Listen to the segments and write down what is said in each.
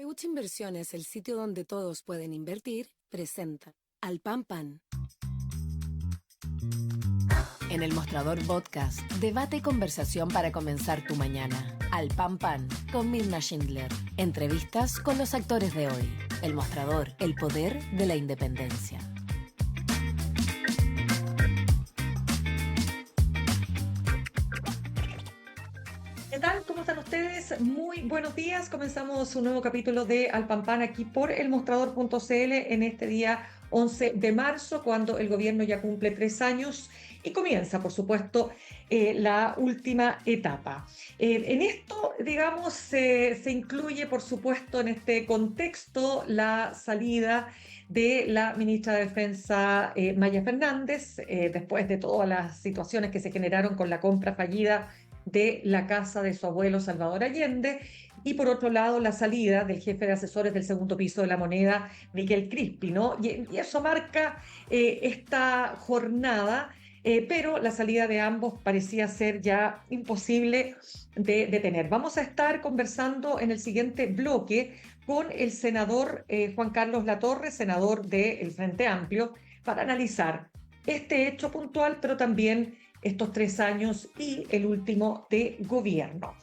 Peuch Inversiones, el sitio donde todos pueden invertir, presenta Al Pan Pan. En el Mostrador Podcast, debate y conversación para comenzar tu mañana. Al Pan Pan, con Mirna Schindler. Entrevistas con los actores de hoy. El Mostrador, el poder de la independencia. ¿Qué tal? ¿Cómo están ustedes? Muy buenos días. Comenzamos un nuevo capítulo de Al Pan Pan aquí por elmostrador.cl en este día 11 de marzo, cuando el gobierno ya cumple 3 años y comienza, por supuesto, la última etapa. En esto, digamos, se incluye, por supuesto, en este contexto, la salida de la ministra de Defensa, Maya Fernández, después de todas las situaciones que se generaron con la compra fallida de la casa de su abuelo Salvador Allende, y por otro lado la salida del jefe de asesores del segundo piso de la Moneda, Miguel Crispi, ¿no? Y eso marca esta jornada, pero la salida de ambos parecía ser ya imposible de detener. Vamos a estar conversando en el siguiente bloque con el senador Juan Carlos Latorre, senador del Frente Amplio, para analizar este hecho puntual, pero también estos 3 años y el último de gobierno.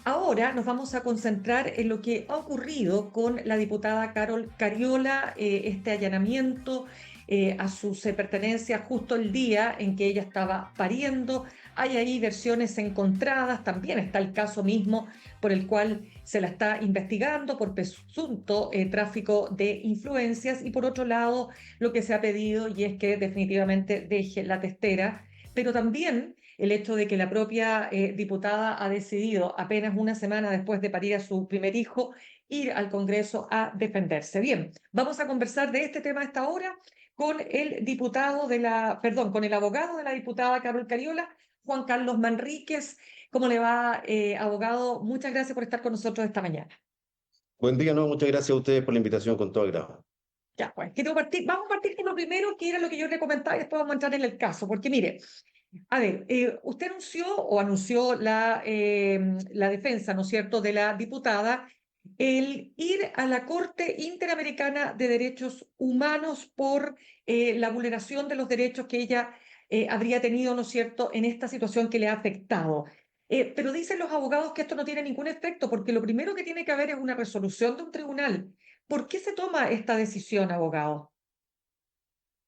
Ahora nos vamos a concentrar en lo que ha ocurrido con la diputada Carol Cariola, este allanamiento a sus pertenencias justo el día en que ella estaba pariendo. Hay ahí versiones encontradas, también está el caso mismo por el cual se la está investigando por presunto tráfico de influencias, y por otro lado lo que se ha pedido y es que definitivamente deje la testera, pero también el hecho de que la propia diputada ha decidido, apenas una semana después de parir a su primer hijo, ir al Congreso a defenderse. Bien, vamos a conversar de este tema a esta hora con el con el abogado de la diputada Carol Cariola, Juan Carlos Manríquez. ¿Cómo le va, abogado? Muchas gracias por estar con nosotros esta mañana. Buen día, no, muchas gracias a ustedes por la invitación con todo agrado. Ya, pues, vamos a partir con lo primero, que era lo que yo le comentaba, y después vamos a entrar en el caso, porque mire, a ver, usted anunció la defensa, ¿no es cierto?, de la diputada, el ir a la Corte Interamericana de Derechos Humanos por la vulneración de los derechos que ella habría tenido, ¿no es cierto?, en esta situación que le ha afectado. Pero dicen los abogados que esto no tiene ningún efecto, porque lo primero que tiene que haber es una resolución de un tribunal. ¿Por qué se toma esta decisión, abogado?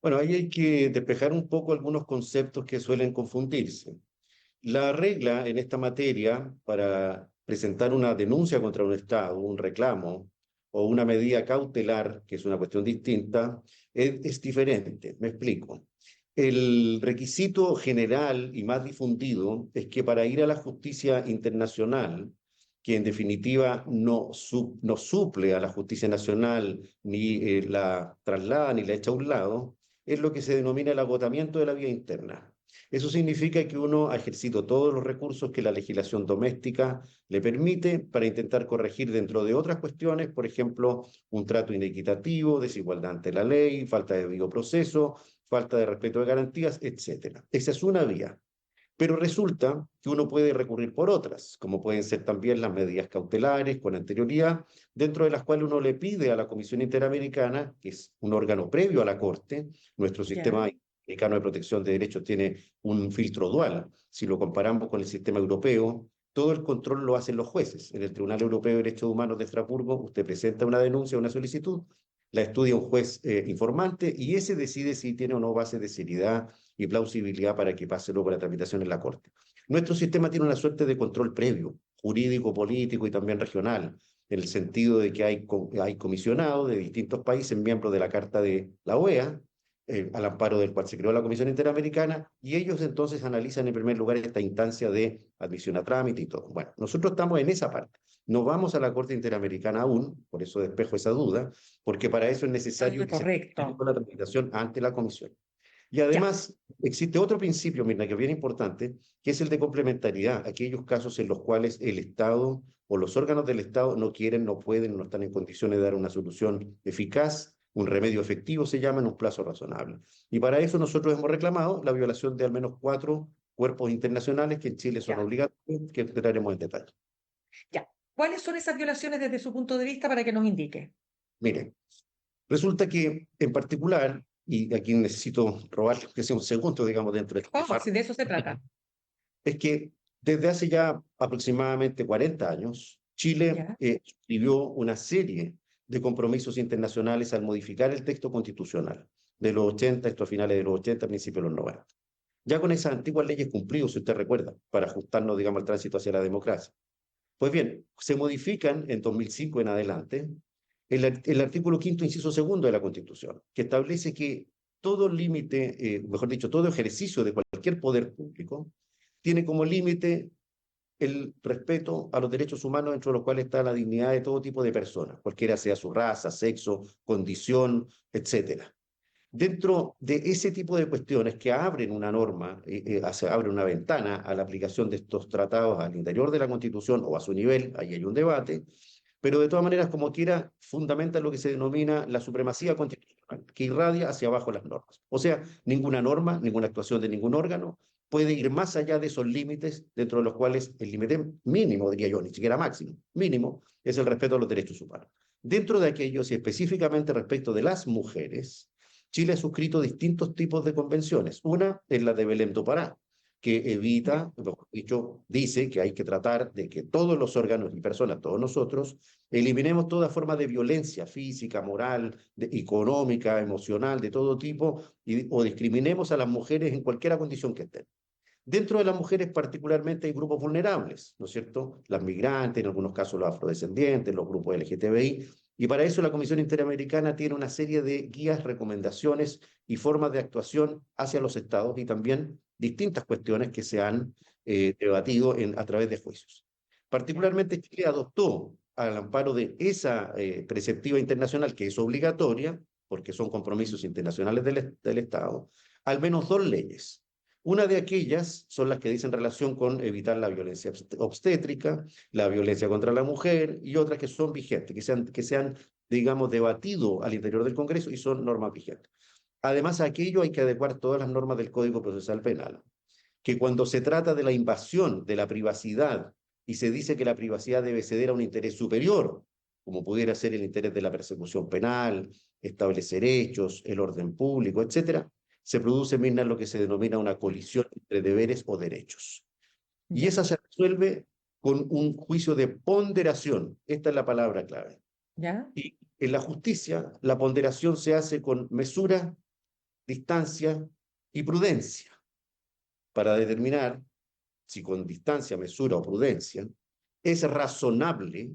Bueno, ahí hay que despejar un poco algunos conceptos que suelen confundirse. La regla en esta materia para presentar una denuncia contra un Estado, un reclamo o una medida cautelar, que es una cuestión distinta, es diferente. Me explico. El requisito general y más difundido es que para ir a la justicia internacional, que en definitiva no suple a la justicia nacional, ni la traslada, ni la echa a un lado, es lo que se denomina el agotamiento de la vía interna. Eso significa que uno ha ejercido todos los recursos que la legislación doméstica le permite para intentar corregir dentro de otras cuestiones, por ejemplo, un trato inequitativo, desigualdad ante la ley, falta de debido proceso, falta de respeto de garantías, etcétera. Esa es una vía. Pero resulta que uno puede recurrir por otras, como pueden ser también las medidas cautelares con anterioridad, dentro de las cuales uno le pide a la Comisión Interamericana, que es un órgano previo a la Corte. Nuestro Ya, sistema americano de protección de derechos tiene un filtro dual. Si lo comparamos con el sistema europeo, todo el control lo hacen los jueces. En el Tribunal Europeo de Derechos Humanos de Estrasburgo, usted presenta una denuncia, una solicitud, la estudia un juez informante, y ese decide si tiene o no base de seriedad y plausibilidad para que pase luego la tramitación en la Corte. Nuestro sistema tiene una suerte de control previo, jurídico, político y también regional, en el sentido de que hay comisionados de distintos países, miembros de la Carta de la OEA, al amparo del cual se creó la Comisión Interamericana, y ellos entonces analizan en primer lugar esta instancia de admisión a trámite y todo. Bueno, nosotros estamos en esa parte. No vamos a la Corte Interamericana aún, por eso despejo esa duda, porque para eso es necesario que se termine correcto. con la tramitación ante la Comisión. Y Ya. además, existe otro principio, Mirna, que es bien importante, que es el de complementariedad. Aquellos casos en los cuales el Estado o los órganos del Estado no quieren, no pueden, no están en condiciones de dar una solución eficaz, un remedio efectivo se llama, en un plazo razonable. Y para eso nosotros hemos reclamado la violación de al menos 4 cuerpos internacionales que en Chile son Ya. obligatorios, que entraremos en detalle. Ya. ¿Cuáles son esas violaciones desde su punto de vista para que nos indique? Mire, resulta que en particular, y aquí necesito robarle que sea un segundo, digamos, dentro de este ¿Cómo? faro, Si de eso se trata. es que desde hace ya aproximadamente 40 años, Chile ¿Ya? suscribió una serie de compromisos internacionales al modificar el texto constitucional de los 80, estos finales de los 80, principios de los 90. Ya con esas antiguas leyes cumplidas, si usted recuerda, para ajustarnos, digamos, al tránsito hacia la democracia. Pues bien, se modifican en 2005 en adelante el artículo quinto, inciso segundo de la Constitución, que establece que todo límite, mejor dicho, todo ejercicio de cualquier poder público tiene como límite el respeto a los derechos humanos, dentro de los cuales está la dignidad de todo tipo de personas, cualquiera sea su raza, sexo, condición, etcétera. Dentro de ese tipo de cuestiones que abren una norma, abren una ventana a la aplicación de estos tratados al interior de la Constitución o a su nivel, ahí hay un debate, pero de todas maneras, como quiera, fundamenta lo que se denomina la supremacía constitucional, que irradia hacia abajo las normas. O sea, ninguna norma, ninguna actuación de ningún órgano puede ir más allá de esos límites, dentro de los cuales el límite mínimo, diría yo, ni siquiera máximo, mínimo, es el respeto a los derechos humanos. Dentro de aquellos, y específicamente respecto de las mujeres, Chile ha suscrito distintos tipos de convenciones. Una es la de Belém do Pará, que evita, mejor dicho, dice que hay que tratar de que todos los órganos y personas, todos nosotros, eliminemos toda forma de violencia física, moral, económica, emocional, de todo tipo, o discriminemos a las mujeres en cualquier condición que estén. Dentro de las mujeres particularmente hay grupos vulnerables, ¿no es cierto? Las migrantes, en algunos casos los afrodescendientes, los grupos LGTBI, y para eso la Comisión Interamericana tiene una serie de guías, recomendaciones y formas de actuación hacia los estados, y también distintas cuestiones que se han debatido a través de juicios. Particularmente Chile adoptó, al amparo de esa preceptiva internacional, que es obligatoria, porque son compromisos internacionales del Estado, al menos dos leyes. Una de aquellas son las que dicen relación con evitar la violencia obstétrica, la violencia contra la mujer, y otras que son vigentes, que se han, digamos, debatido al interior del Congreso y son normas vigentes. Además, a aquello hay que adecuar todas las normas del Código Procesal Penal, que cuando se trata de la invasión de la privacidad y se dice que la privacidad debe ceder a un interés superior, como pudiera ser el interés de la persecución penal, establecer hechos, el orden público, etcétera, se produce, Mirna, lo que se denomina una colisión entre deberes o derechos. Y ¿Ya? esa se resuelve con un juicio de ponderación. Esta es la palabra clave. ¿Ya? Y en la justicia, la ponderación se hace con mesura, distancia y prudencia, para determinar si con distancia, mesura o prudencia es razonable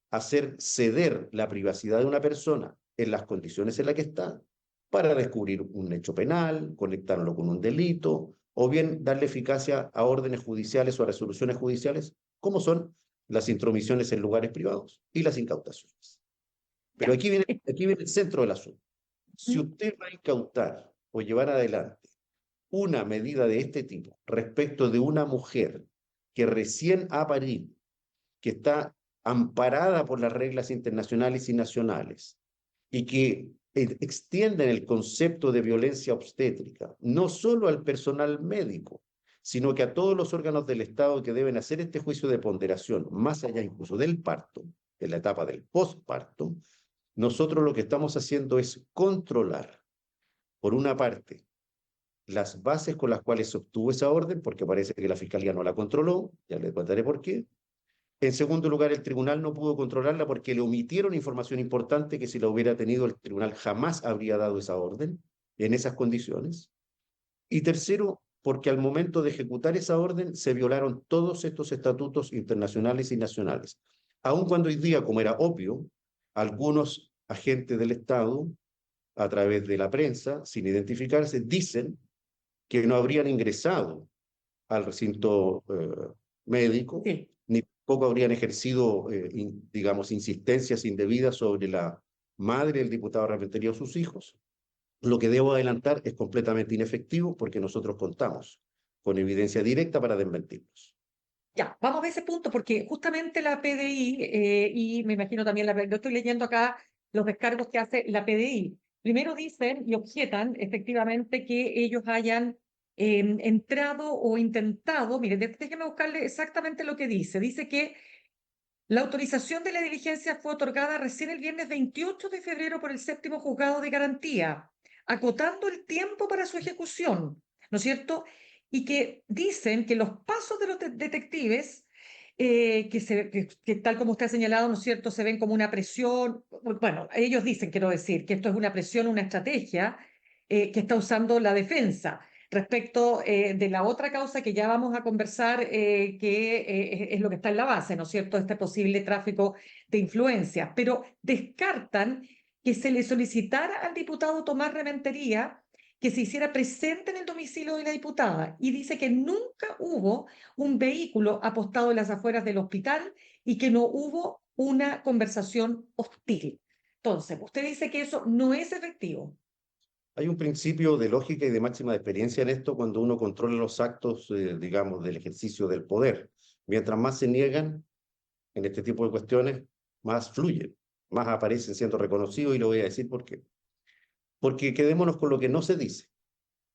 hacer ceder la privacidad de una persona en las condiciones en las que está, para descubrir un hecho penal, conectarlo con un delito, o bien darle eficacia a órdenes judiciales o a resoluciones judiciales, como son las intromisiones en lugares privados y las incautaciones. Pero ¿Ya? aquí viene el centro del asunto. Si ¿Mm? usted va a incautar o llevar adelante una medida de este tipo respecto de una mujer que recién ha parido, que está amparada por las reglas internacionales y nacionales, y que extienden el concepto de violencia obstétrica, no solo al personal médico, sino que a todos los órganos del Estado que deben hacer este juicio de ponderación, más allá incluso del parto, en la etapa del postparto. Nosotros lo que estamos haciendo es controlar, por una parte, las bases con las cuales se obtuvo esa orden, porque parece que la Fiscalía no la controló, ya les contaré por qué. En segundo lugar, el tribunal no pudo controlarla porque le omitieron información importante que, si la hubiera tenido, el tribunal jamás habría dado esa orden en esas condiciones. Y tercero, porque al momento de ejecutar esa orden se violaron todos estos estatutos internacionales y nacionales. Aun cuando hoy día, como era obvio, algunos agentes del Estado, a través de la prensa, sin identificarse, dicen que no habrían ingresado al recinto médico, Sí. ni tampoco habrían ejercido, digamos, insistencias indebidas sobre la madre del diputado Rementería o sus hijos. Lo que debo adelantar es completamente inefectivo, porque nosotros contamos con evidencia directa para desmentirlos. Ya, vamos a ese punto porque justamente la PDI, y me imagino también yo estoy leyendo acá los descargos que hace la PDI. Primero dicen y objetan efectivamente que ellos hayan entrado o intentado, mire, déjeme buscarle exactamente lo que dice. Dice que La autorización de la diligencia fue otorgada recién el viernes 28 de febrero por el séptimo juzgado de garantía, acotando el tiempo para su ejecución, ¿no es cierto? Y que dicen que los pasos de los detectives, que tal como usted ha señalado, ¿no es cierto?, se ven como una presión. Bueno, ellos dicen, quiero decir, que esto es una presión, una estrategia que está usando la defensa respecto de la otra causa que ya vamos a conversar, que es lo que está en la base, ¿no es cierto?, este posible tráfico de influencias, pero descartan que se le solicitara al diputado Tomás Rementería que se hiciera presente en el domicilio de la diputada, y dice que nunca hubo un vehículo apostado en las afueras del hospital y que no hubo una conversación hostil. Entonces, usted dice que eso no es efectivo. Hay un principio de lógica y de máxima experiencia en esto cuando uno controla los actos, digamos, del ejercicio del poder. Mientras más se niegan en este tipo de cuestiones, más fluyen, más aparecen siendo reconocidos, y lo voy a decir por qué. Porque quedémonos con lo que no se dice.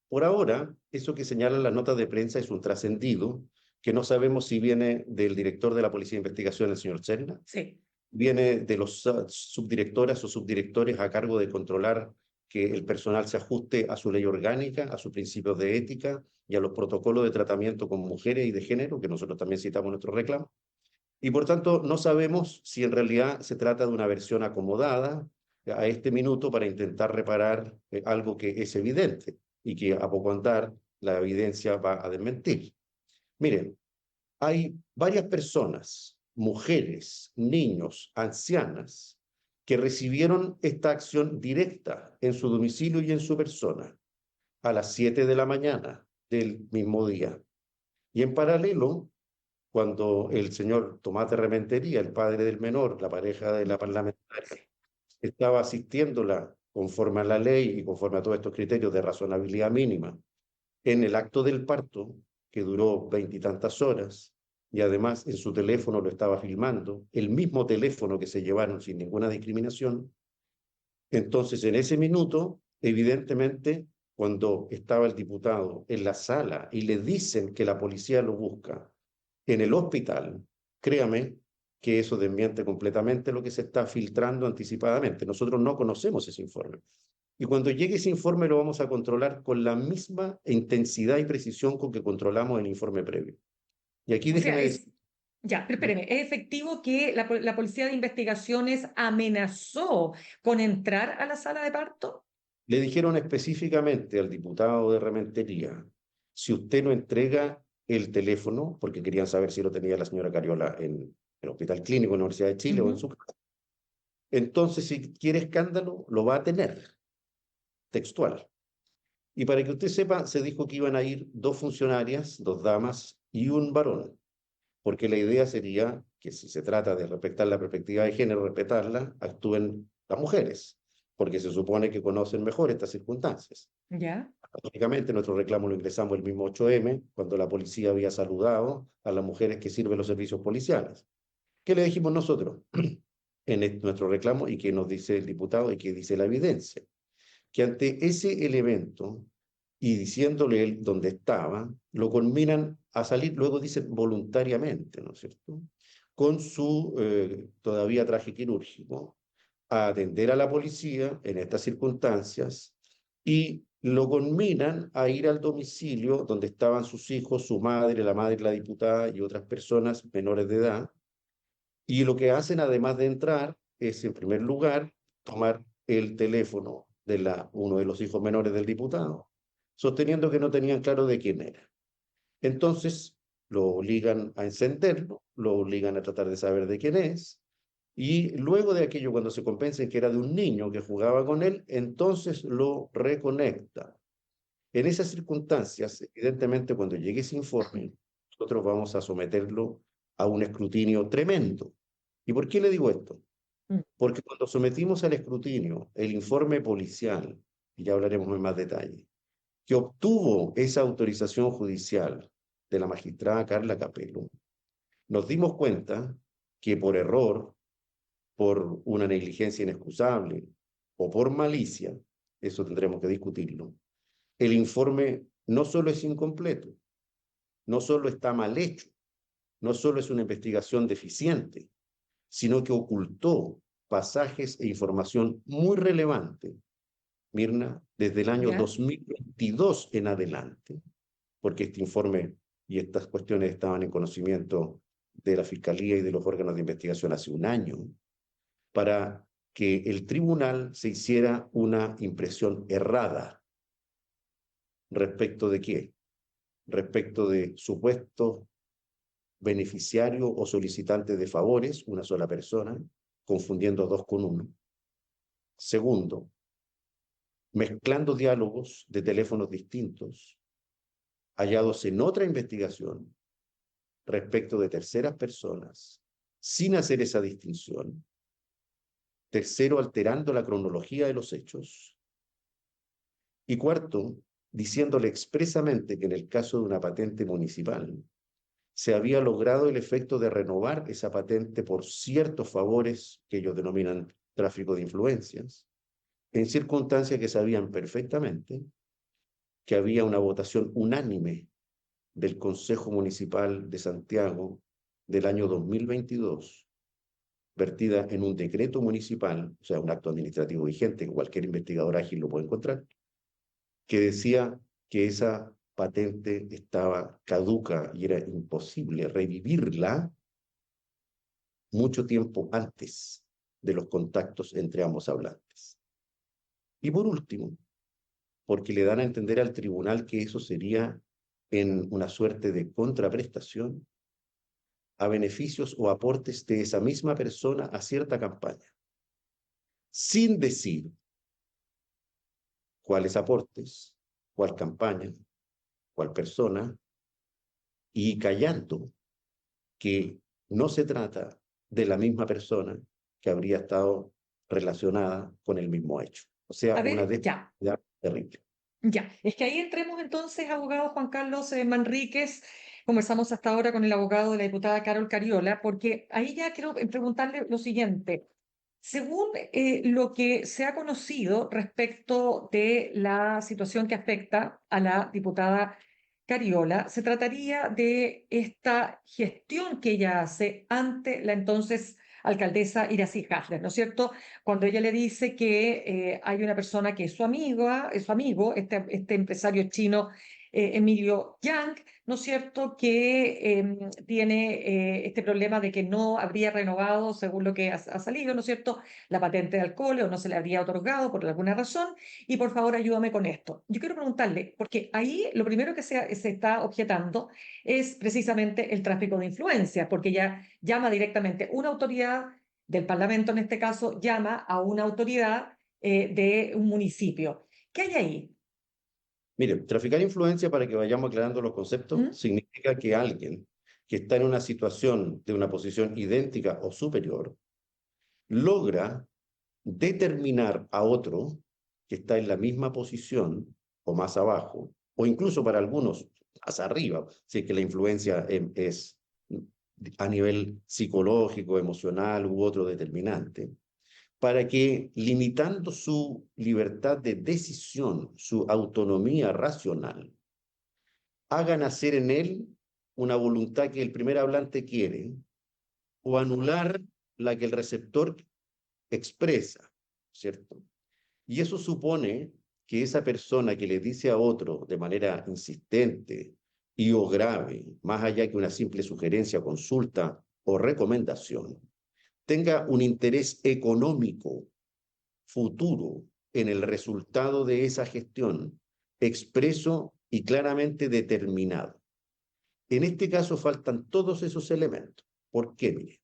Por ahora, eso que señalan las notas de prensa es un trascendido que no sabemos si viene del director de la Policía de Investigación, el señor Cerna, Sí. viene de los subdirectoras o subdirectores a cargo de controlar que el personal se ajuste a su ley orgánica, a sus principios de ética y a los protocolos de tratamiento con mujeres y de género, que nosotros también citamos en nuestro reclamo. Y por tanto, no sabemos si en realidad se trata de una versión acomodada a este minuto para intentar reparar algo que es evidente y que a poco andar la evidencia va a desmentir. Miren, hay varias personas, mujeres, niños, ancianas, que recibieron esta acción directa en su domicilio y en su persona a las 7 de la mañana del mismo día. Y en paralelo, cuando el señor Tomás de Rementería, el padre del menor, la pareja de la parlamentaria, estaba asistiéndola conforme a la ley y conforme a todos estos criterios de razonabilidad mínima en el acto del parto, que duró 20 y tantas horas, y además en su teléfono lo estaba filmando, el mismo teléfono que se llevaron sin ninguna discriminación. Entonces, en ese minuto, evidentemente, cuando estaba el diputado en la sala y le dicen que la policía lo busca en el hospital, créame que eso desmiente completamente lo que se está filtrando anticipadamente. Nosotros no conocemos ese informe. Y cuando llegue ese informe lo vamos a controlar con la misma intensidad y precisión con que controlamos el informe previo. Y aquí O sea, déjeme decir, ya, pero espéreme, ¿es efectivo que la Policía de Investigaciones amenazó con entrar a la sala de parto? le dijeron específicamente al diputado de Rementería, si usted no entrega el teléfono, porque querían saber si lo tenía la señora Cariola en el Hospital Clínico de la Universidad de Chile o en su casa, entonces si quiere escándalo, lo va a tener, textual. Y para que usted sepa, se dijo que iban a ir dos funcionarias, dos damas y un varón, porque la idea sería que si se trata de respetar la perspectiva de género, respetarla, actúen las mujeres, porque se supone que conocen mejor estas circunstancias. Ya. Lógicamente, nuestro reclamo lo ingresamos el mismo 8M, cuando la policía había saludado a las mujeres que sirven los servicios policiales. ¿Qué le dijimos nosotros en nuestro reclamo y qué nos dice el diputado y qué dice la evidencia? Que ante ese elemento y diciéndole él dónde estaba, lo conminan a salir, luego dicen voluntariamente, ¿no es cierto?, con su todavía traje quirúrgico, a atender a la policía en estas circunstancias, y lo conminan a ir al domicilio donde estaban sus hijos, su madre, la madre de la diputada y otras personas menores de edad, y lo que hacen además de entrar es, en primer lugar, tomar el teléfono de uno de los hijos menores del diputado, sosteniendo que no tenían claro de quién era. Entonces, lo obligan a encenderlo, lo obligan a tratar de saber de quién es, y luego de aquello, cuando se convencen que era de un niño que jugaba con él, entonces lo reconecta. En esas circunstancias, evidentemente, cuando llegue ese informe, nosotros vamos a someterlo a un escrutinio tremendo. ¿Y por qué le digo esto? Mm. Porque cuando sometimos al escrutinio el informe policial, y ya hablaremos en más detalle, que obtuvo esa autorización judicial de la magistrada Carla Capello, nos dimos cuenta que por error, por una negligencia inexcusable o por malicia, eso tendremos que discutirlo, el informe no solo es incompleto, no solo está mal hecho, no solo es una investigación deficiente, sino que ocultó pasajes e información muy relevante, Mirna, desde el año ¿Ya? 2022 en adelante, porque este informe y estas cuestiones estaban en conocimiento de la Fiscalía y de los órganos de investigación hace un año, para que el tribunal se hiciera una impresión errada. ¿Respecto de qué? Respecto de supuestos beneficiarios o solicitantes de favores, una sola persona, confundiendo dos con uno. Segundo, mezclando diálogos de teléfonos distintos, hallados en otra investigación respecto de terceras personas, sin hacer esa distinción. Tercero, alterando la cronología de los hechos. Y cuarto, diciéndole expresamente que en el caso de una patente municipal se había logrado el efecto de renovar esa patente por ciertos favores que ellos denominan tráfico de influencias, en circunstancias que sabían perfectamente que había una votación unánime del Consejo Municipal de Santiago del año 2022, vertida en un decreto municipal, o sea, un acto administrativo vigente, que cualquier investigador ágil lo puede encontrar, que decía que esa patente estaba caduca y era imposible revivirla mucho tiempo antes de los contactos entre ambos hablantes. Y por último, porque le dan a entender al tribunal que eso sería en una suerte de contraprestación a beneficios o aportes de esa misma persona a cierta campaña, sin decir cuáles aportes, cuál campaña, cuál persona, y callando que no se trata de la misma persona que habría estado relacionada con el mismo hecho. O sea, A una ver, ya. desigualdad terrible. Ya, es que ahí entremos entonces, abogado Juan Carlos Manríquez, conversamos hasta ahora con el abogado de la diputada Carol Cariola, porque ahí ya quiero preguntarle lo siguiente. Según lo que se ha conocido respecto de la situación que afecta a la diputada Cariola, se trataría de esta gestión que ella hace ante la entonces alcaldesa Iracy Hasler, ¿no es cierto? Cuando ella le dice que hay una persona que es su amiga, es su amigo, este empresario chino Emilio Yang, ¿no es cierto?, que tiene este problema de que no habría renovado, según lo que ha salido, ¿no es cierto?, la patente de alcohol o no se le habría otorgado por alguna razón, y por favor ayúdame con esto. Yo quiero preguntarle, porque ahí lo primero que se está objetando es precisamente el tráfico de influencias, porque ella llama directamente una autoridad del Parlamento, en este caso, llama a una autoridad de un municipio. ¿Qué hay ahí? Mire, traficar influencia, para que vayamos aclarando los conceptos, ¿Mm? significa que alguien que está en una situación de una posición idéntica o superior logra determinar a otro que está en la misma posición o más abajo, o incluso para algunos más arriba, si es que la influencia es a nivel psicológico, emocional u otro determinante, para que, limitando su libertad de decisión, su autonomía racional, haga nacer en él una voluntad que el primer hablante quiere, o anular la que el receptor expresa, ¿cierto? Y eso supone que esa persona que le dice a otro de manera insistente y o grave, más allá que una simple sugerencia, consulta o recomendación, tenga un interés económico futuro en el resultado de esa gestión, expreso y claramente determinado. En este caso faltan todos esos elementos. ¿Por qué? Mire,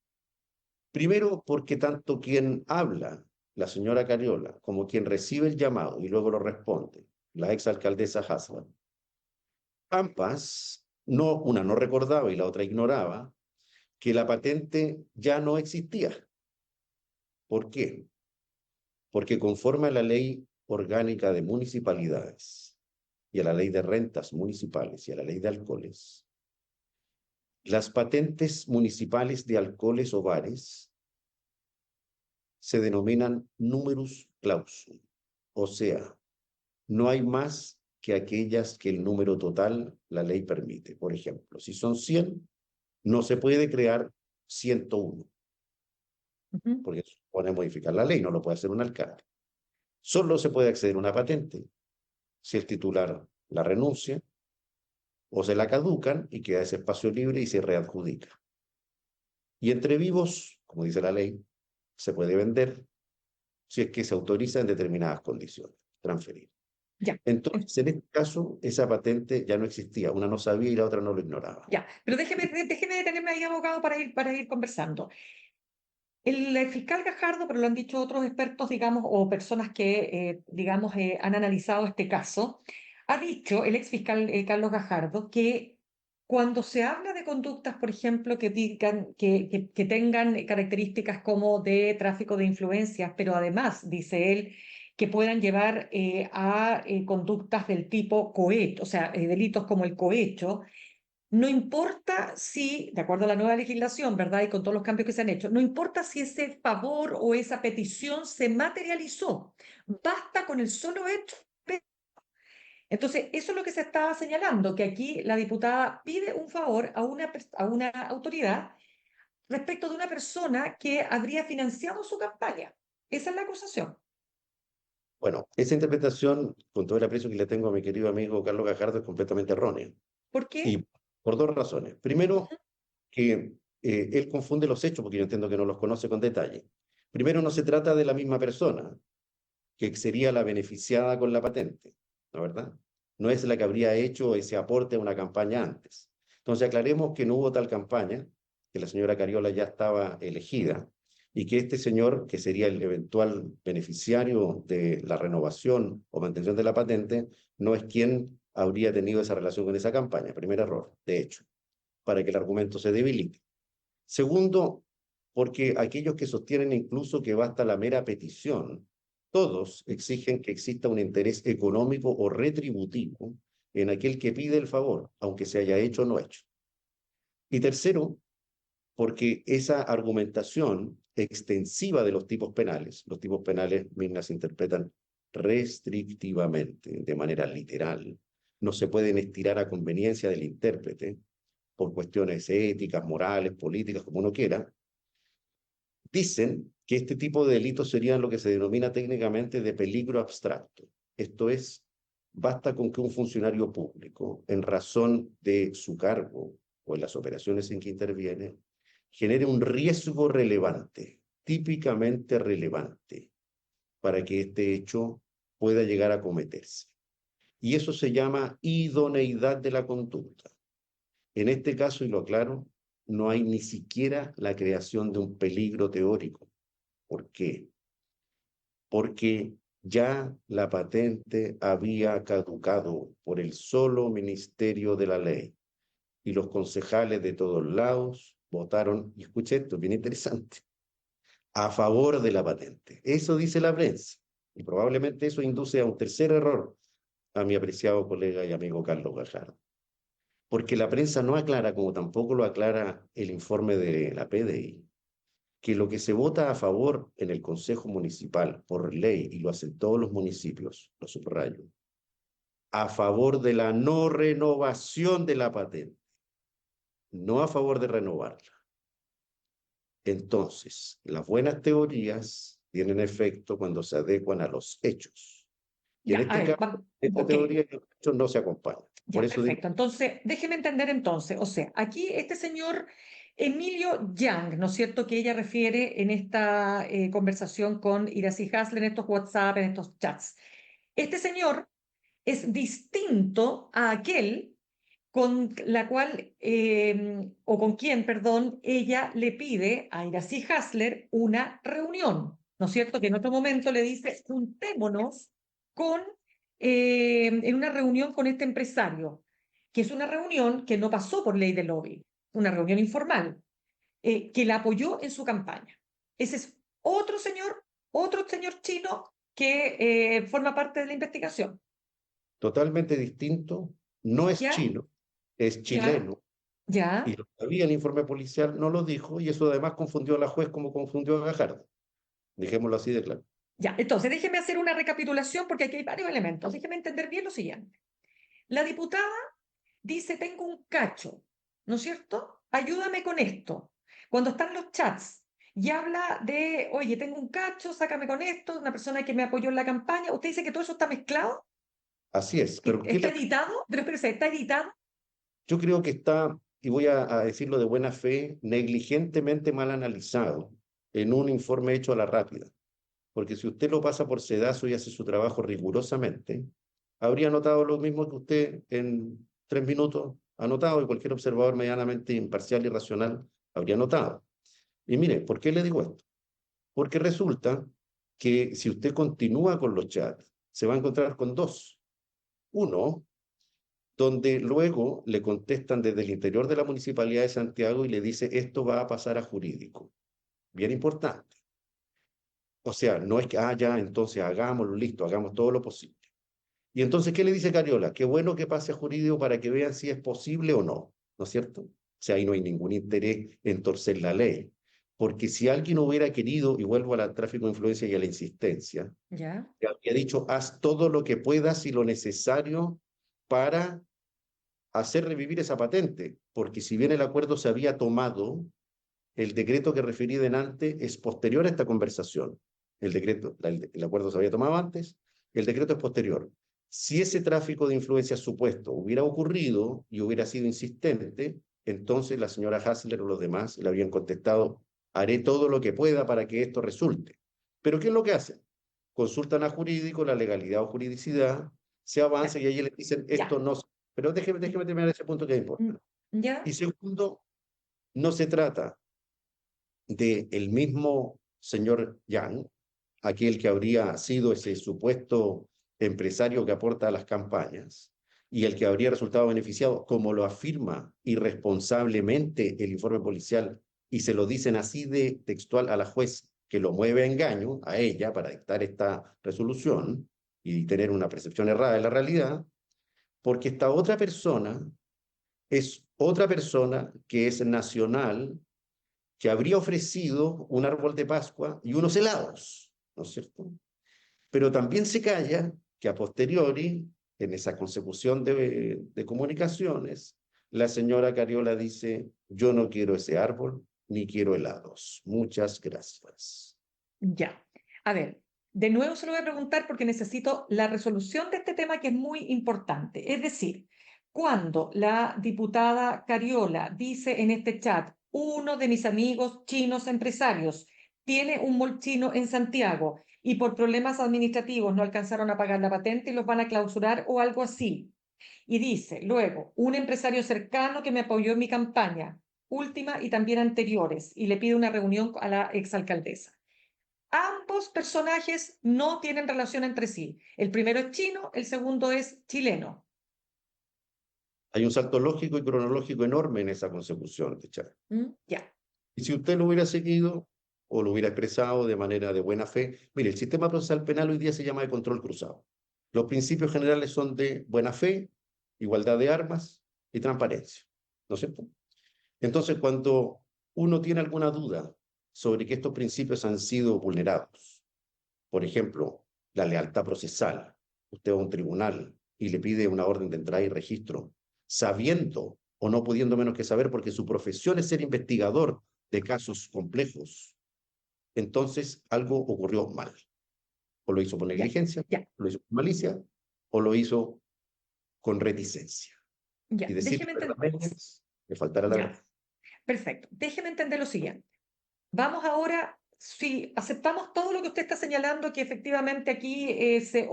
primero, porque tanto quien habla, la señora Cariola, como quien recibe el llamado y luego lo responde, la exalcaldesa Hassan, ambas, no, una no recordaba y la otra ignoraba que la patente ya no existía. ¿Por qué? Porque conforme a la ley orgánica de municipalidades y a la ley de rentas municipales y a la ley de alcoholes, las patentes municipales de alcoholes o bares se denominan numerus clausus, o sea, no hay más que aquellas que el número total la ley permite. Por ejemplo, si son 100, no se puede crear 101. Ujú. porque eso supone modificar la ley, no lo puede hacer un alcalde. Solo se puede acceder a una patente si el titular la renuncia o se la caducan y queda ese espacio libre y se readjudica. Y entre vivos, como dice la ley, se puede vender si es que se autoriza en determinadas condiciones, transferir. Ya. Entonces, en este caso, esa patente ya no existía. Una no sabía y la otra no lo ignoraba. Ya, pero déjeme detenerme ahí, abogado, para ir conversando. El fiscal Gajardo, pero lo han dicho otros expertos, digamos, o personas que, digamos, han analizado este caso, ha dicho el ex fiscal Carlos Gajardo que cuando se habla de conductas, por ejemplo, que tengan características como de tráfico de influencias, pero además, dice él, que puedan llevar a conductas del tipo cohecho, o sea, delitos como el cohecho, no importa si, de acuerdo a la nueva legislación, ¿verdad? Y con todos los cambios que se han hecho, no importa si ese favor o esa petición se materializó, basta con el solo hecho. Entonces, eso es lo que se estaba señalando, que aquí la diputada pide un favor a una autoridad respecto de una persona que habría financiado su campaña. Esa es la acusación. Bueno, esa interpretación, con todo el aprecio que le tengo a mi querido amigo Carlos Gajardo, es completamente errónea. ¿Por qué? Y por dos razones. Primero, que él confunde los hechos, porque yo entiendo que no los conoce con detalle. Primero, no se trata de la misma persona, que sería la beneficiada con la patente, ¿no es verdad? No es la que habría hecho ese aporte a una campaña antes. Entonces, aclaremos que no hubo tal campaña, que la señora Cariola ya estaba elegida, y que este señor, que sería el eventual beneficiario de la renovación o mantención de la patente, no es quien habría tenido esa relación con esa campaña. Primer error, de hecho, para que el argumento se debilite. Segundo, porque aquellos que sostienen incluso que basta la mera petición, todos exigen que exista un interés económico o retributivo en aquel que pide el favor, aunque se haya hecho o no hecho. Y tercero, porque esa argumentación extensiva de los tipos penales mismas se interpretan restrictivamente, de manera literal, no se pueden estirar a conveniencia del intérprete por cuestiones éticas, morales, políticas, como uno quiera. Dicen que este tipo de delitos serían lo que se denomina técnicamente de peligro abstracto. Esto es, basta con que un funcionario público, en razón de su cargo o en las operaciones en que interviene, genere un riesgo relevante, típicamente relevante, para que este hecho pueda llegar a cometerse. Y eso se llama idoneidad de la conducta. En este caso, y lo aclaro, no hay ni siquiera la creación de un peligro teórico. ¿Por qué? Porque ya la patente había caducado por el solo Ministerio de la Ley y los concejales de todos lados votaron, y escuche esto, bien interesante, a favor de la patente. Eso dice la prensa. Y probablemente eso induce a un tercer error a mi apreciado colega y amigo Carlos Gajardo. Porque la prensa no aclara, como tampoco lo aclara el informe de la PDI, que lo que se vota a favor en el Consejo Municipal por ley, y lo hacen todos los municipios, lo subrayo, a favor de la no renovación de la patente, no a favor de renovarla. Entonces, las buenas teorías tienen efecto cuando se adecuan a los hechos. Y en Ya, a este ver, caso, esta ok. teoría y los hechos no se acompañan. Por Ya, eso digo, perfecto. Entonces, déjeme entender entonces. O sea, aquí este señor Emilio Yang, ¿no es cierto?, que ella refiere en esta conversación con Iracy Hasler, en estos WhatsApp, en estos chats. Este señor es distinto a aquel con la cual, o con quien, perdón, ella le pide a Iracy Hasler una reunión, ¿no es cierto? Que en otro momento le dice, juntémonos con, en una reunión con este empresario, que es una reunión que no pasó por ley de lobby, una reunión informal, que la apoyó en su campaña. Ese es otro señor chino que forma parte de la investigación. totalmente distinto, no es ¿Ya? chino, es ¿Ya? chileno, y ¿Ya? lo sabía el informe policial, no lo dijo, y eso además confundió a la juez como confundió a Gajardo. Dejémoslo así de claro. Ya, entonces déjeme hacer una recapitulación porque aquí hay varios elementos. Déjeme entender bien lo siguiente. La diputada dice, tengo un cacho, ¿no es cierto? Ayúdame con esto. Cuando están los chats y habla de, oye, tengo un cacho, sácame con esto, una persona que me apoyó en la campaña. ¿Usted dice que todo eso está mezclado? Así es, pero ¿Está editado? Pero espérese, ¿está editado? yo creo que está, y voy a decirlo de buena fe, negligentemente mal analizado en un informe hecho a la rápida. Porque si usted lo pasa por sedazo y hace su trabajo rigurosamente, habría notado lo mismo que usted en 3 minutos ha notado y cualquier observador medianamente imparcial y racional habría notado. Y mire, ¿por qué le digo esto? Porque resulta que si usted continúa con los chats, se va a encontrar con dos. Uno, donde luego le contestan desde el interior de la Municipalidad de Santiago y le dice, esto va a pasar a jurídico. Bien importante. O sea, no es que, ya, entonces hagámoslo, listo, hagamos todo lo posible. Y entonces, ¿qué le dice Cariola? Qué bueno que pase a jurídico para que vean si es posible o no, ¿no es cierto? O sea, ahí no hay ningún interés en torcer la ley. Porque si alguien hubiera querido, y vuelvo al tráfico de influencia y a la insistencia, Ya. le habría dicho, haz todo lo que puedas y lo necesario para hacer revivir esa patente. Porque si bien el acuerdo se había tomado, el decreto que referí delante es posterior a esta conversación. El acuerdo se había tomado antes, el decreto es posterior. Si ese tráfico de influencias supuesto hubiera ocurrido y hubiera sido insistente, entonces la señora Hassler o los demás le habrían contestado, haré todo lo que pueda para que esto resulte. Pero ¿qué es lo que hacen? Consultan a jurídico, la legalidad o juridicidad, se avanza y ahí les dicen, esto Ya. no... Pero déjeme terminar ese punto que es Mm, importante. ya. Y segundo, no se trata del mismo señor Yang, aquel que habría sido ese supuesto empresario que aporta a las campañas y el que habría resultado beneficiado, como lo afirma irresponsablemente el informe policial, y se lo dicen así de textual a la juez que lo mueve a engaño, a ella, para dictar esta resolución y tener una percepción errada de la realidad, porque esta otra persona es otra persona que es nacional, que habría ofrecido un árbol de Pascua y unos helados, ¿no es cierto? Pero también se calla que a posteriori, en esa consecución de comunicaciones, la señora Cariola dice, yo no quiero ese árbol, ni quiero helados. Muchas gracias. Ya. A ver, de nuevo se lo voy a preguntar porque necesito la resolución de este tema que es muy importante. Es decir, cuando la diputada Cariola dice en este chat, uno de mis amigos chinos empresarios tiene un mall chino en Santiago y por problemas administrativos no alcanzaron a pagar la patente y los van a clausurar o algo así. Y dice, luego, un empresario cercano que me apoyó en mi campaña, última y también anteriores, y le pide una reunión a la exalcaldesa. Ambos personajes no tienen relación entre sí. El primero es chino, el segundo es chileno. Hay un salto lógico y cronológico enorme en esa consecución de Char. Ya. Y si usted lo hubiera seguido o lo hubiera expresado de manera de buena fe, mire, el sistema procesal penal hoy día se llama de control cruzado. Los principios generales son de buena fe, igualdad de armas y transparencia, ¿no es cierto? Entonces, cuando uno tiene alguna duda sobre que estos principios han sido vulnerados, por ejemplo, la lealtad procesal, usted va a un tribunal y le pide una orden de entrada y registro, sabiendo o no pudiendo menos que saber, porque su profesión es ser investigador de casos complejos, entonces algo ocurrió mal. O lo hizo por Ya, negligencia, ya, lo hizo por malicia, o lo hizo con reticencia. ya. Y decir Déjeme entender. verdades, le faltará la Ya, verdad. perfecto. Déjeme entender lo siguiente. Vamos ahora, si aceptamos todo lo que usted está señalando, que efectivamente aquí se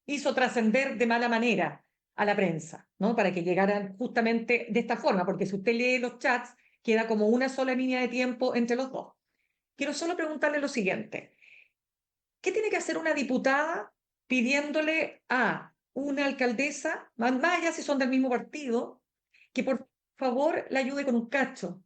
hizo trascender de mala manera a la prensa, ¿no? Para que llegaran justamente de esta forma, porque si usted lee los chats, queda como una sola línea de tiempo entre los dos. Quiero solo preguntarle lo siguiente. ¿Qué tiene que hacer una diputada pidiéndole a una alcaldesa, más allá si son del mismo partido, que por favor la ayude con un cacho?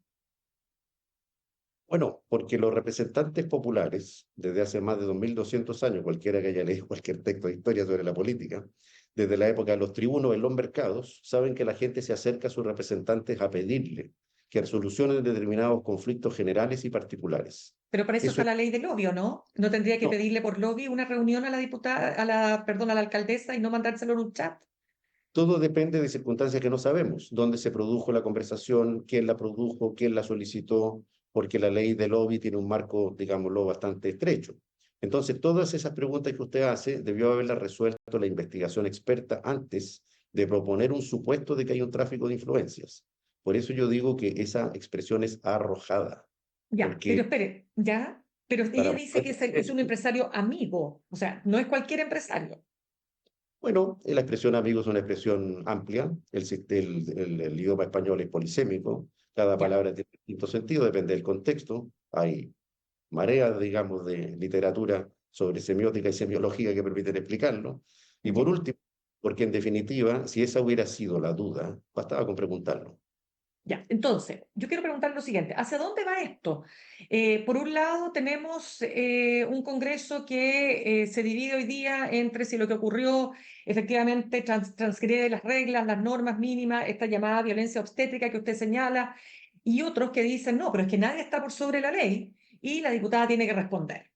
Bueno, porque los representantes populares, desde hace más de 2200 años, cualquiera que haya leído cualquier texto de historia sobre la política, desde la época de los tribunos en los mercados, saben que la gente se acerca a sus representantes a pedirle que solucionen determinados conflictos generales y particulares. Pero para eso Eso está la ley del lobby, ¿o no? ¿No tendría que no, pedirle por lobby una reunión a la diputada, perdón, a la alcaldesa y no mandárselo en un chat? todo depende de circunstancias que no sabemos, dónde se produjo la conversación, quién la produjo, quién la solicitó, porque la ley de lobby tiene un marco, digámoslo, bastante estrecho. Entonces, todas esas preguntas que usted hace debió haberlas resuelto la investigación experta antes de proponer un supuesto de que hay un tráfico de influencias. Por eso yo digo que esa expresión es arrojada, Ya, pero porque espere, ya, pero ella para dice que poder es un esto, empresario amigo, o sea, no es cualquier empresario. bueno, la expresión amigo es una expresión amplia, el idioma español es polisémico, cada Ya, palabra tiene distinto sentido, depende del contexto, hay mareas, digamos, de literatura sobre semiótica y semiología que permiten explicarlo. Y por ya. último, porque en definitiva, si esa hubiera sido la duda, bastaba con preguntarlo. Ya, entonces, yo quiero preguntar lo siguiente, ¿hacia dónde va esto? Por un lado, tenemos un Congreso que se divide hoy día entre si lo que ocurrió efectivamente transgrede las reglas, las normas mínimas, esta llamada violencia obstétrica que usted señala, y otros que dicen, no, pero es que nadie está por sobre la ley y la diputada tiene que responder.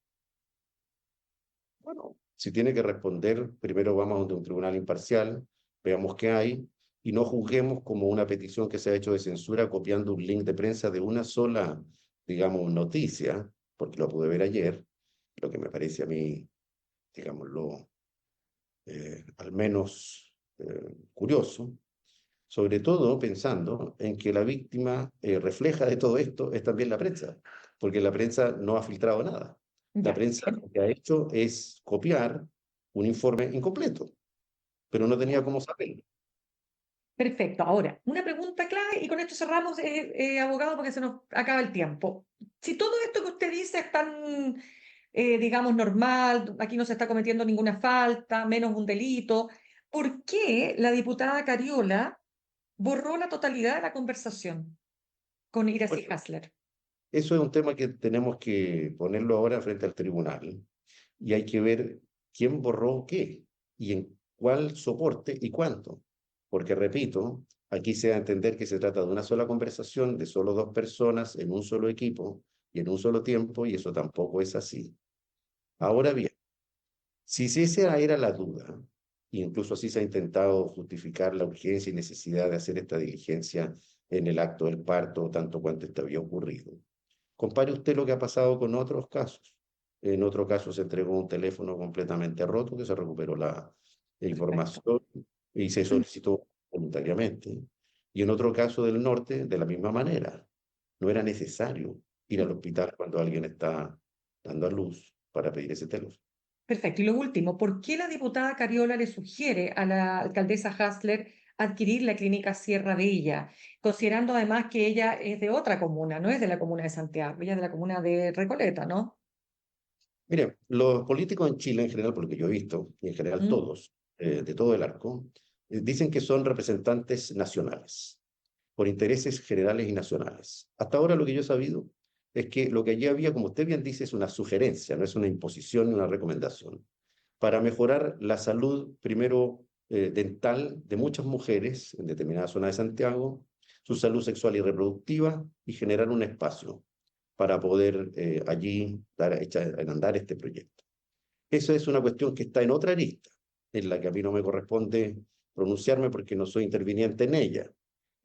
Bueno, si tiene que responder, primero vamos ante un tribunal imparcial, veamos qué hay, y no juzguemos como una petición que se ha hecho de censura copiando un link de prensa de una sola, digamos, noticia, porque lo pude ver ayer, lo que me parece a mí, digámoslo, al menos curioso, sobre todo pensando en que la víctima refleja de todo esto es también la prensa, porque la prensa no ha filtrado nada. La Ya, prensa lo que ha hecho es copiar un informe incompleto, pero no tenía ya. cómo saberlo. Perfecto. Ahora, una pregunta clave y con esto cerramos, abogado, porque se nos acaba el tiempo. Si todo esto que usted dice es tan, digamos, normal, aquí no se está cometiendo ninguna falta, menos un delito, ¿por qué la diputada Cariola borró la totalidad de la conversación con Iracy Bueno, Hasler? eso es un tema que tenemos que ponerlo ahora frente al tribunal y hay que ver quién borró qué y en cuál soporte y cuánto. Porque, repito, aquí se da a entender que se trata de una sola conversación de solo dos personas en un solo equipo y en un solo tiempo, y eso tampoco es así. Ahora bien, si esa era la duda, e incluso así se ha intentado justificar la urgencia y necesidad de hacer esta diligencia en el acto del parto, tanto cuanto esto había ocurrido, compare usted lo que ha pasado con otros casos. En otro caso se entregó un teléfono completamente roto, que se recuperó la Perfecto. información y se solicitó voluntariamente. Y en otro caso del norte, de la misma manera. No era necesario ir al hospital cuando alguien está dando a luz para pedir ese teléfono. Perfecto. Y lo último, ¿por qué la diputada Cariola le sugiere a la alcaldesa Hasler adquirir la clínica Sierra Bella, considerando además que ella es de otra comuna, no es de la comuna de Santiago, ella es de la comuna de Recoleta, ¿no? Mire, los políticos en Chile en general, por lo que yo he visto, y en general ¿Mm? todos, de todo el arco, dicen que son representantes nacionales, por intereses generales y nacionales. Hasta ahora lo que yo he sabido es que lo que allí había, como usted bien dice, es una sugerencia, no es una imposición ni una recomendación, para mejorar la salud, primero dental, de muchas mujeres en determinadas zonas de Santiago, su salud sexual y reproductiva, y generar un espacio para poder allí echar en andar este proyecto. Esa es una cuestión que está en otra lista, en la que a mí no me corresponde pronunciarme porque no soy interviniente en ella.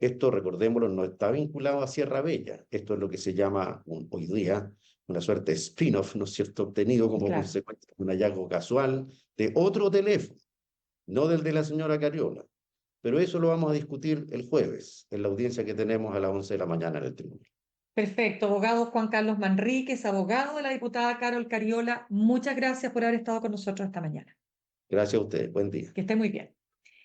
Esto, recordémoslo, no está vinculado a Sierra Bella. Esto es lo que se llama hoy día una suerte de spin-off, ¿no es cierto?, obtenido como Claro. consecuencia de un hallazgo casual de otro teléfono, no del de la señora Cariola. Pero eso lo vamos a discutir el jueves, en la audiencia que tenemos a las 11 de la mañana en el tribunal. Perfecto. Abogado Juan Carlos Manríquez, abogado de la diputada Carol Cariola, muchas gracias por haber estado con nosotros esta mañana. Gracias a ustedes. Buen día. Que esté muy bien.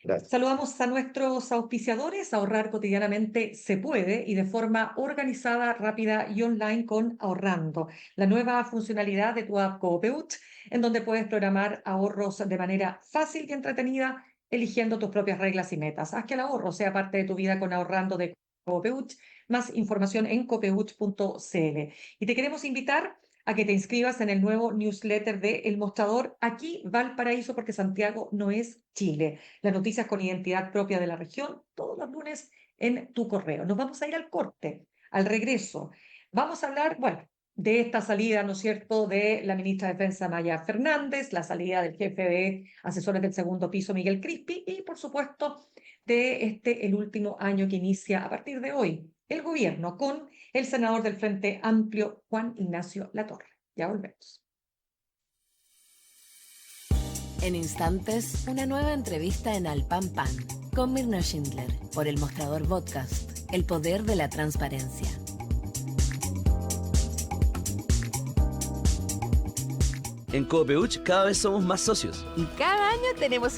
Gracias. Saludamos a nuestros auspiciadores. Ahorrar cotidianamente se puede y de forma organizada, rápida y online con Ahorrando, la nueva funcionalidad de tu app Coopeut, en donde puedes programar ahorros de manera fácil y entretenida, eligiendo tus propias reglas y metas. Haz que el ahorro sea parte de tu vida con Ahorrando de Coopeut. Más información en copeut.cl. Y te queremos invitar a que te inscribas en el nuevo newsletter de El Mostrador, aquí Valparaíso, porque Santiago no es Chile. Las noticias con identidad propia de la región, todos los lunes en tu correo. Nos vamos a ir al corte, al regreso. Vamos a hablar, bueno, de esta salida, ¿no es cierto?, de la ministra de Defensa Maya Fernández, la salida del jefe de asesores del segundo piso, Miguel Crispi, y por supuesto, de el último año que inicia a partir de hoy el gobierno con el senador del Frente Amplio, Juan Ignacio Latorre. Ya volvemos. En instantes, una nueva entrevista en Al Pan Pan con Mirna Schindler por El Mostrador Podcast, el poder de la transparencia. En Copeuch cada vez somos más socios. Y cada año tenemos